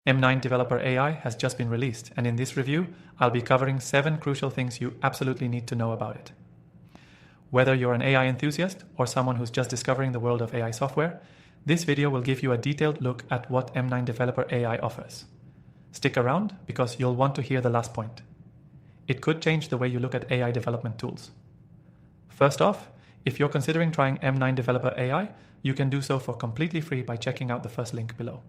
M9 Developer AI has just been released, and in this review, I'll be covering 7 crucial things you absolutely need to know about it. Whether you're an AI enthusiast or someone who's just discovering the world of AI software, this video will give you a detailed look at what M9 Developer AI offers. Stick around because you'll want to hear the last point. It could change the way you look at AI development tools. First off, if you're considering trying M9 Developer AI, you can do so for completely free by checking out the first link below.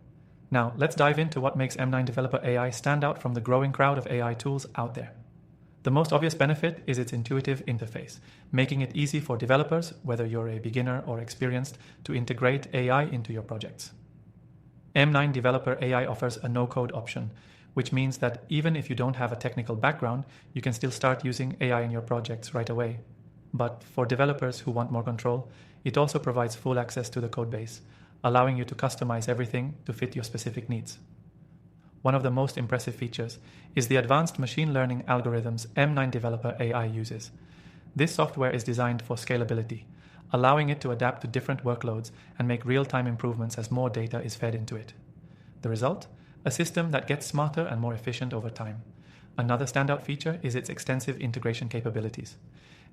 Now, let's dive into what makes M9 Developer AI stand out from the growing crowd of AI tools out there. The most obvious benefit is its intuitive interface, making it easy for developers, whether you're a beginner or experienced, to integrate AI into your projects. M9 Developer AI offers a no-code option, which means that even if you don't have a technical background, you can still start using AI in your projects right away. But for developers who want more control, it also provides full access to the codebase, allowing you to customize everything to fit your specific needs. One of the most impressive features is the advanced machine learning algorithms M9 Developer AI uses. This software is designed for scalability, allowing it to adapt to different workloads and make real-time improvements as more data is fed into it. The result? A system that gets smarter and more efficient over time. Another standout feature is its extensive integration capabilities.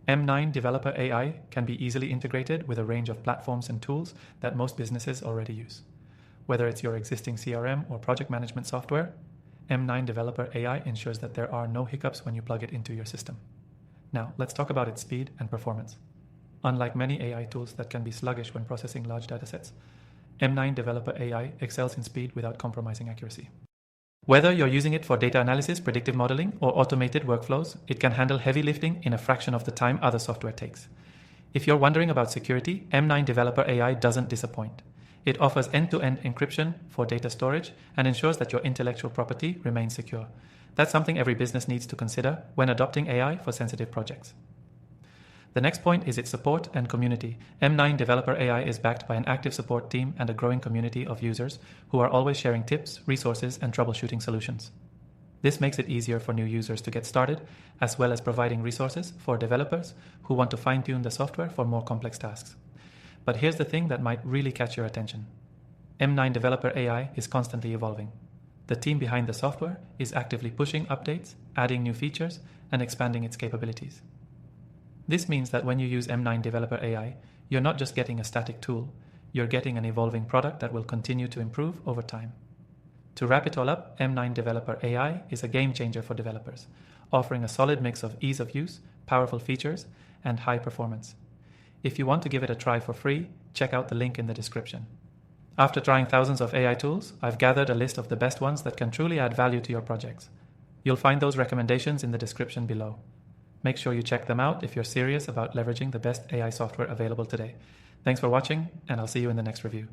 M9 Developer AI can be easily integrated with a range of platforms and tools that most businesses already use. Whether it's your existing CRM or project management software, M9 Developer AI ensures that there are no hiccups when you plug it into your system. Now, let's talk about its speed and performance. Unlike many AI tools that can be sluggish when processing large datasets, M9 Developer AI excels in speed without compromising accuracy. Whether you're using it for data analysis, predictive modeling, or automated workflows, it can handle heavy lifting in a fraction of the time other software takes. If you're wondering about security, M9 Developer AI doesn't disappoint. It offers end-to-end encryption for data storage and ensures that your intellectual property remains secure. That's something every business needs to consider when adopting AI for sensitive projects. The next point is its support and community. M9 Developer AI is backed by an active support team and a growing community of users who are always sharing tips, resources, and troubleshooting solutions. This makes it easier for new users to get started, as well as providing resources for developers who want to fine-tune the software for more complex tasks. But here's the thing that might really catch your attention. M9 Developer AI is constantly evolving. The team behind the software is actively pushing updates, adding new features, and expanding its capabilities. This means that when you use M9 Developer AI, you're not just getting a static tool, you're getting an evolving product that will continue to improve over time. To wrap it all up, M9 Developer AI is a game changer for developers, offering a solid mix of ease of use, powerful features, and high performance. If you want to give it a try for free, check out the link in the description. After trying thousands of AI tools, I've gathered a list of the best ones that can truly add value to your projects. You'll find those recommendations in the description below. Make sure you check them out if you're serious about leveraging the best AI software available today. Thanks for watching, and I'll see you in the next review.